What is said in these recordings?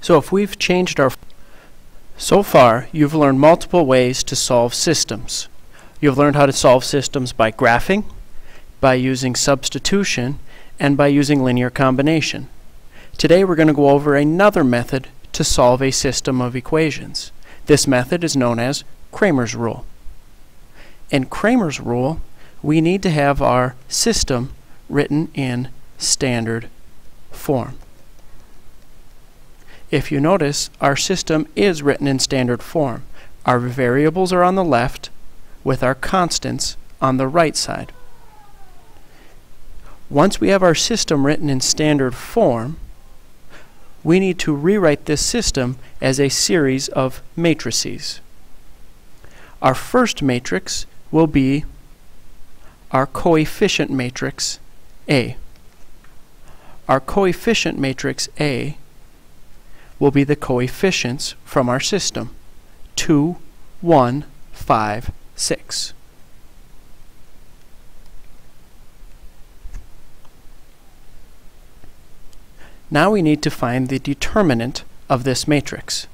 So if we've changed our... So far, you've learned multiple ways to solve systems. You've learned how to solve systems by graphing, by using substitution, and by using linear combination. Today we're going to go over another method to solve a system of equations. This method is known as Cramer's rule. In Cramer's rule, we need to have our system written in standard form. If you notice, our system is written in standard form. Our variables are on the left with our constants on the right side. Once we have our system written in standard form, we need to rewrite this system as a series of matrices. Our first matrix will be our coefficient matrix A. Our coefficient matrix A will be the coefficients from our system: 2, 1, 5, 6. Now we need to find the determinant of this matrix.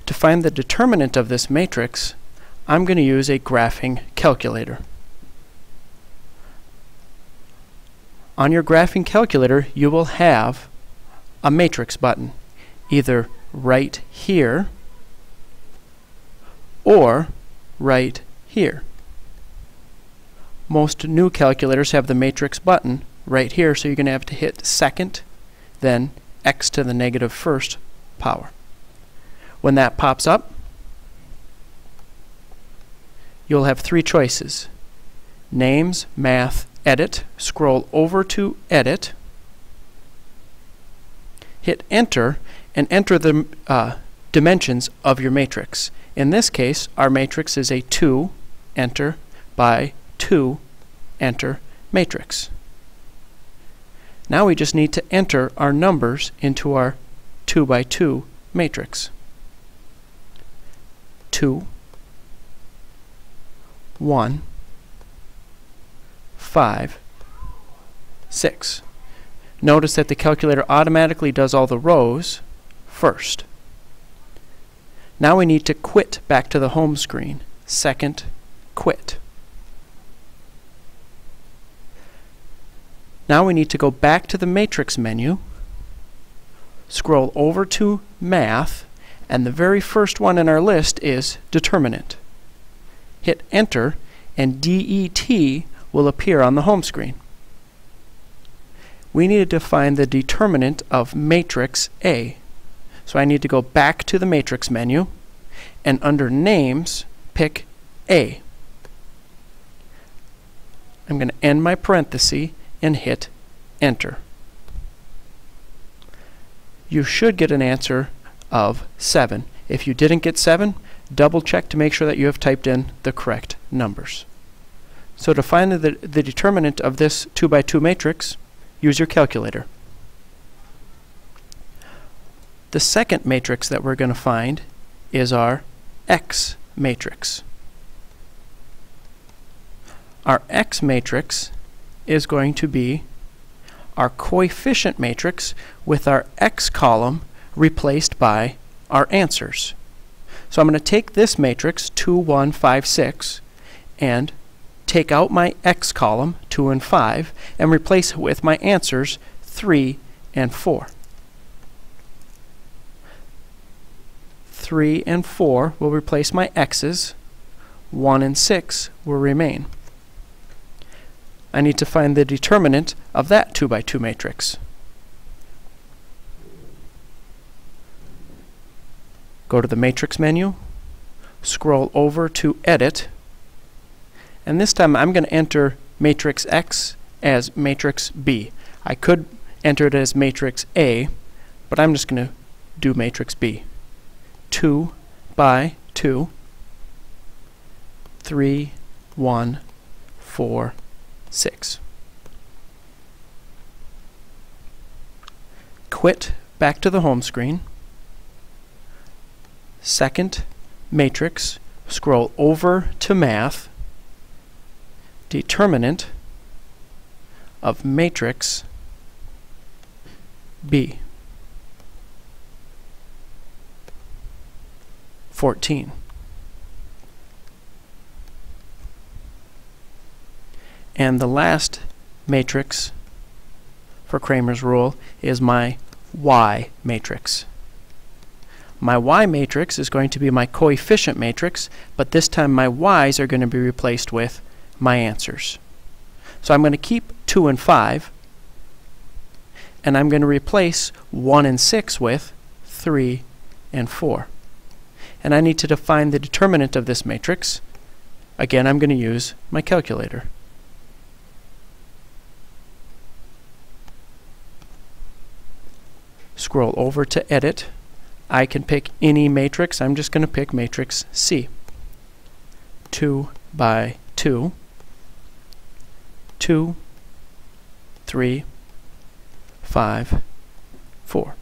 To find the determinant of this matrix, I'm going to use a graphing calculator. On your graphing calculator, you will have a matrix button, either right here or right here. Most new calculators have the matrix button right here, so you're going to have to hit second, then x to the negative first power. When that pops up, you'll have three choices: names, math, edit. Scroll over to edit, hit enter, and enter the dimensions of your matrix. In this case, our matrix is a 2, enter, by 2, enter, matrix. Now we just need to enter our numbers into our 2 by 2 matrix. 2, 1, 5, 6. Notice that the calculator automatically does all the rows first. Now we need to quit back to the home screen. Second, quit. Now we need to go back to the matrix menu, scroll over to math, and the very first one in our list is determinant. Hit enter, and DET will appear on the home screen. We needed to find the determinant of matrix A. So I need to go back to the matrix menu, and under names, pick A. I'm going to end my parenthesis and hit enter. You should get an answer of 7. If you didn't get 7, double check to make sure that you have typed in the correct numbers. So to find the determinant of this 2 by 2 matrix, use your calculator. The second matrix that we're going to find is our X matrix. Our X matrix is going to be our coefficient matrix with our X column replaced by our answers. So I'm going to take this matrix, 2, 1, 5, 6, and take out my X column, 2 and 5, and replace it with my answers, 3 and 4. 3 and 4 will replace my X's. 1 and 6 will remain. I need to find the determinant of that 2 by 2 matrix. Go to the matrix menu, scroll over to edit, and this time I'm going to enter matrix X as matrix B. I could enter it as matrix A, but I'm just going to do matrix B. 2 by 2, 3, 1, 4, 6. Quit back to the home screen. Second matrix, scroll over to math, determinant of matrix B. 14. And the last matrix for Cramer's rule is my Y matrix. My Y matrix is going to be my coefficient matrix, but this time my Y's are going to be replaced with my answers. So I'm going to keep 2 and 5, and I'm going to replace 1 and 6 with 3 and 4. And I need to define the determinant of this matrix. Again, I'm going to use my calculator. Scroll over to Edit. I can pick any matrix. I'm just going to pick matrix C. 2 by 2, 2, 3, 5, 4.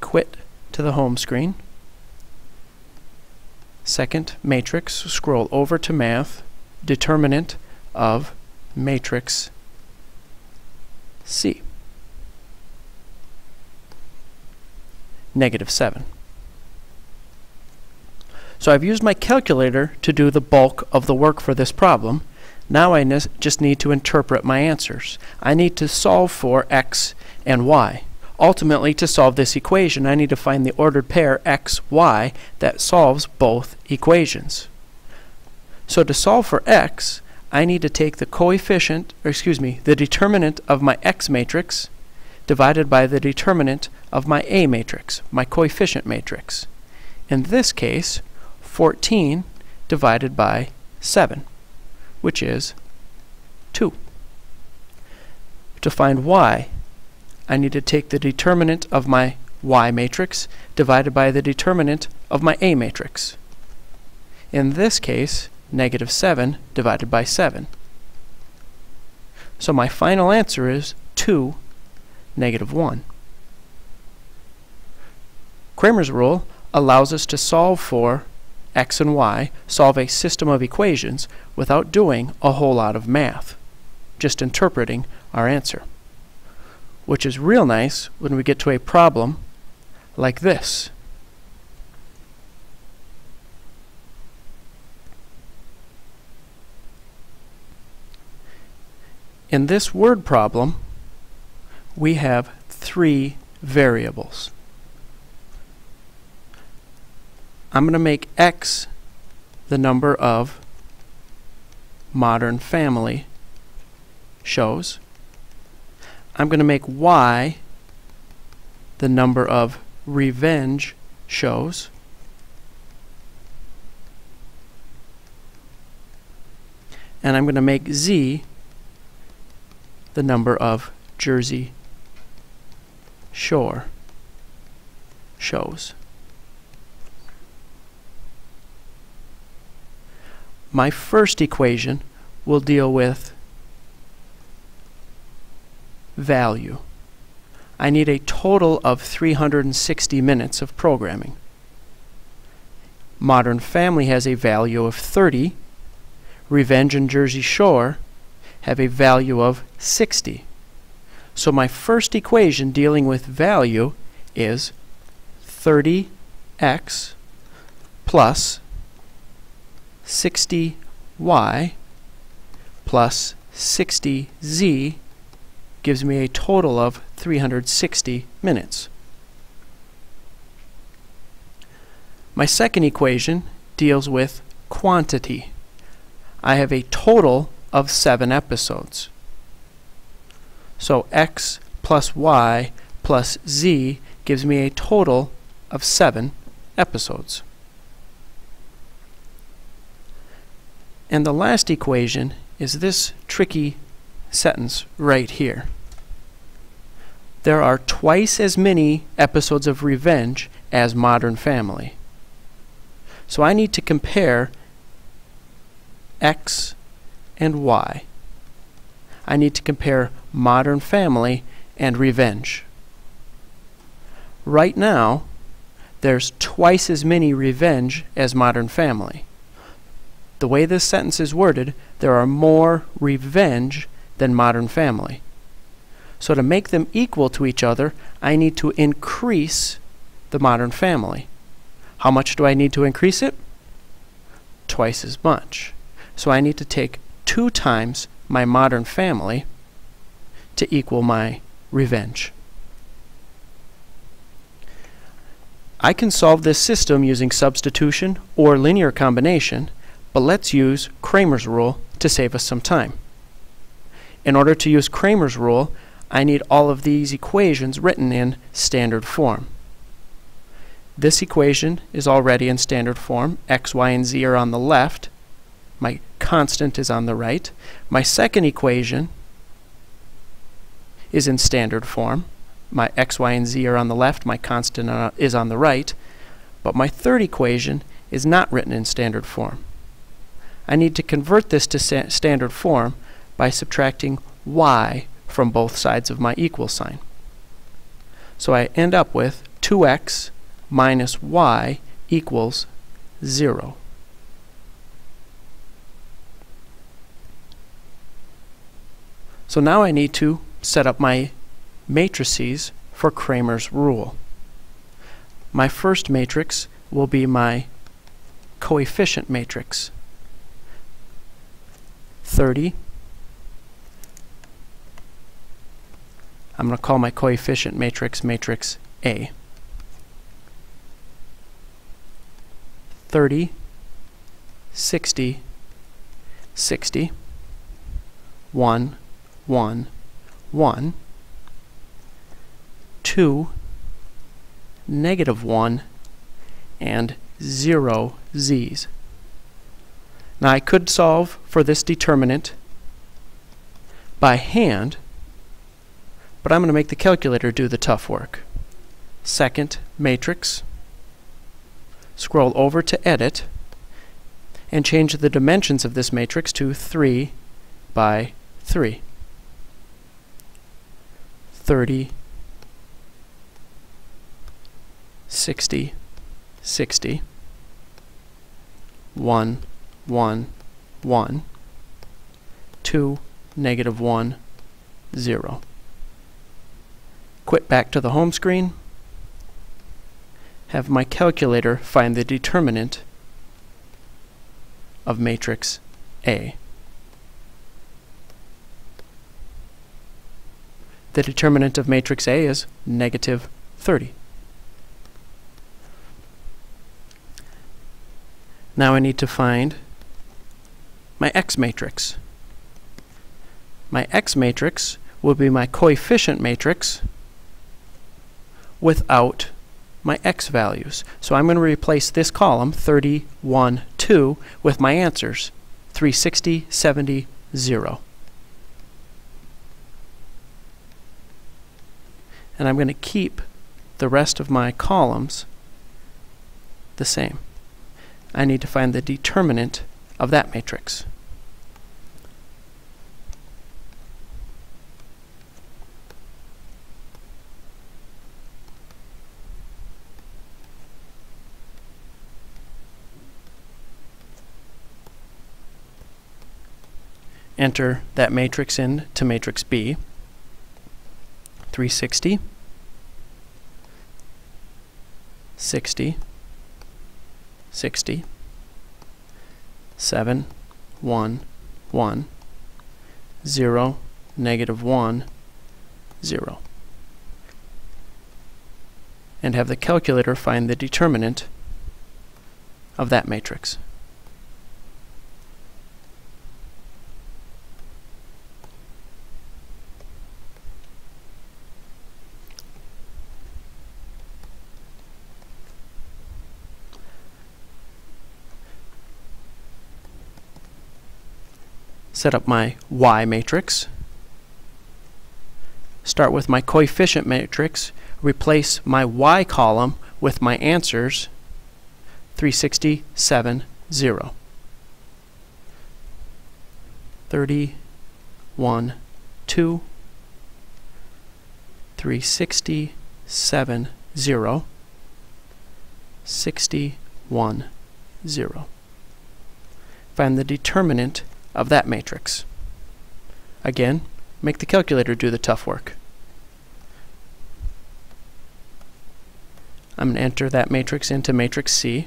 Quit to the home screen. Second matrix, scroll over to Math, determinant of matrix C. -7. So I've used my calculator to do the bulk of the work for this problem. Now I just need to interpret my answers. I need to solve for x and y. Ultimately, to solve this equation, I need to find the ordered pair x, y that solves both equations. So to solve for x, I need to take the the determinant of my x matrix divided by the determinant of my A matrix, my coefficient matrix. In this case, 14 divided by 7, which is 2. To find y, I need to take the determinant of my Y matrix divided by the determinant of my A matrix. In this case, -7 divided by 7. So my final answer is 2, -1. Cramer's rule allows us to solve for x and y, solve a system of equations without doing a whole lot of math, just interpreting our answer, which is real nice when we get to a problem like this. In this word problem, we have 3 variables. I'm going to make x the number of Modern Family shows. I'm going to make y the number of Revenge shows. And I'm going to make z the number of Jersey Shore shows. My first equation will deal with value. I need a total of 360 minutes of programming. Modern Family has a value of 30. Revenge and Jersey Shore have a value of 60. So my first equation dealing with value is 30x plus 60y plus 60z gives me a total of 360 minutes. My second equation deals with quantity. I have a total of 7 episodes. So x plus y plus z gives me a total of 7 episodes. And the last equation is this tricky sentence right here. There are twice as many episodes of Revenge as Modern Family. So I need to compare x and y. I need to compare Modern Family and Revenge. Right now, there's twice as many Revenge as Modern Family. The way this sentence is worded, there are more Revenge than Modern Family. So to make them equal to each other, I need to increase the modern family. How much do I need to increase it? Twice as much. So I need to take 2 times my modern family to equal my revenge. I can solve this system using substitution or linear combination, but let's use Cramer's rule to save us some time. In order to use Cramer's rule, I need all of these equations written in standard form. This equation is already in standard form. X, y, and z are on the left. My constant is on the right. My second equation is in standard form. My x, y, and z are on the left. My constant is on the right. But my third equation is not written in standard form. I need to convert this to standard form by subtracting y from both sides of my equal sign. So I end up with 2x minus y equals 0. So now I need to set up my matrices for Cramer's rule. My first matrix will be my coefficient matrix. 30. I'm going to call my coefficient matrix matrix A. 30, 60, 60, 1, 1, 1, 2, -1, and 0 z's. Now I could solve for this determinant by hand, but I'm going to make the calculator do the tough work. Second matrix, scroll over to Edit, and change the dimensions of this matrix to 3 by 3. 30, 60, 60, 1, 1, 1, 2, -1, 0. Quit back to the home screen. Have my calculator find the determinant of matrix A. The determinant of matrix A is -30. Now I need to find my X matrix. My X matrix will be my coefficient matrix without my X values. So I'm going to replace this column, 30, 1, 2, with my answers, 360, 70, 0. And I'm going to keep the rest of my columns the same. I need to find the determinant of that matrix. Enter that matrix into matrix B. 360, 60, 60, 7, 1, 1, 0, -1, 0. And have the calculator find the determinant of that matrix. Set up my Y matrix. Start with my coefficient matrix. Replace my Y column with my answers, 360, 7, 0. 30, 1, 2, 360, 7, 0, 60, 1, 0. Find the determinant of that matrix. Again, make the calculator do the tough work. I'm going to enter that matrix into matrix C.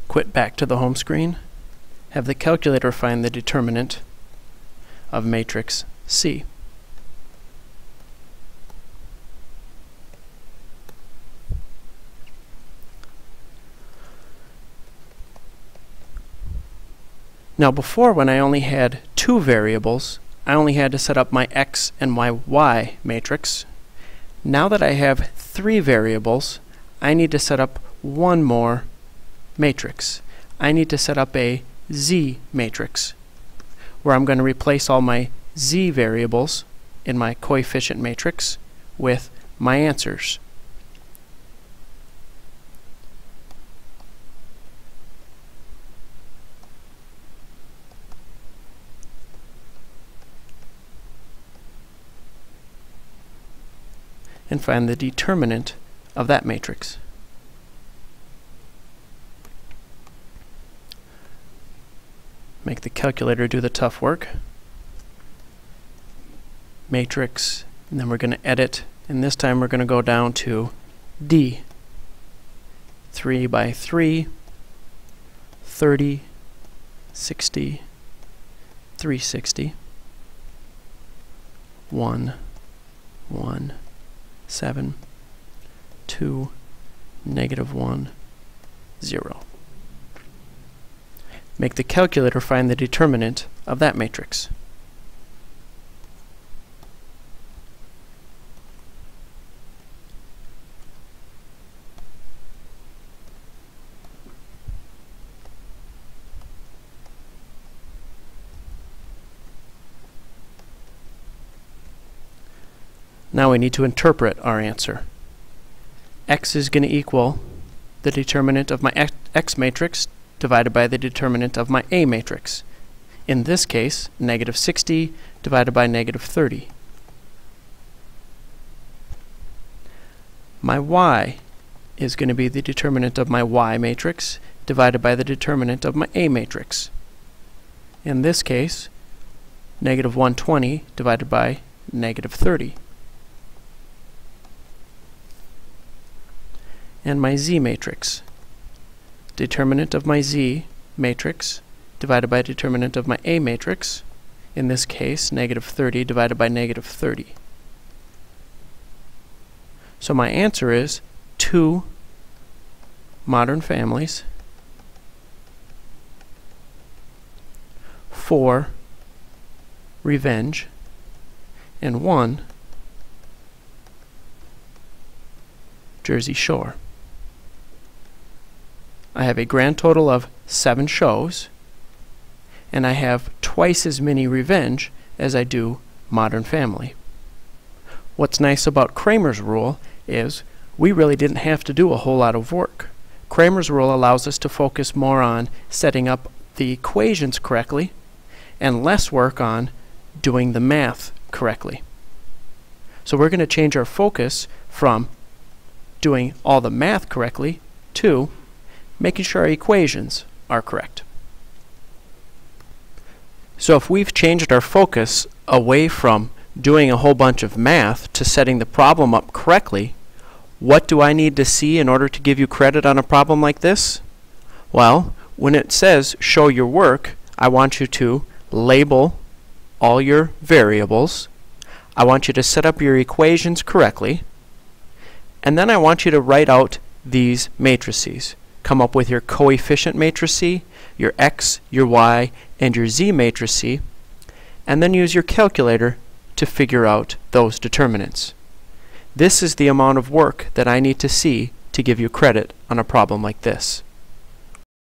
Quit back to the home screen. Have the calculator find the determinant of matrix C. Now before, when I only had two variables, I only had to set up my x and my y matrix. Now that I have three variables, I need to set up one more matrix. I need to set up a z matrix, where I'm going to replace all my z variables in my coefficient matrix with my answers. And find the determinant of that matrix. Make the calculator do the tough work. Matrix, and then we're going to edit, and this time we're going to go down to D. 3 by 3, 30, 60, 360, 1, 1, 7, 2, -1, 0. Make the calculator find the determinant of that matrix. Now we need to interpret our answer. X is going to equal the determinant of my X matrix divided by the determinant of my A matrix. In this case, -60 divided by -30. My Y is going to be the determinant of my Y matrix divided by the determinant of my A matrix. In this case, -120 divided by -30. And my Z matrix. Determinant of my Z matrix divided by determinant of my A matrix, in this case -30 divided by -30. So my answer is 2 modern families, 4 revenge, and 1 Jersey Shore. I have a grand total of 7 shows, and I have twice as many revenge as I do Modern Family. What's nice about Cramer's rule is we really didn't have to do a whole lot of work. Cramer's rule allows us to focus more on setting up the equations correctly and less work on doing the math correctly. So we're going to change our focus from doing all the math correctly to making sure our equations are correct. So if we've changed our focus away from doing a whole bunch of math to setting the problem up correctly, what do I need to see in order to give you credit on a problem like this? Well, when it says show your work, I want you to label all your variables. I want you to set up your equations correctly. And then I want you to write out these matrices. Come up with your coefficient matrix, your X, your Y, and your Z matrix, and then use your calculator to figure out those determinants. This is the amount of work that I need to see to give you credit on a problem like this.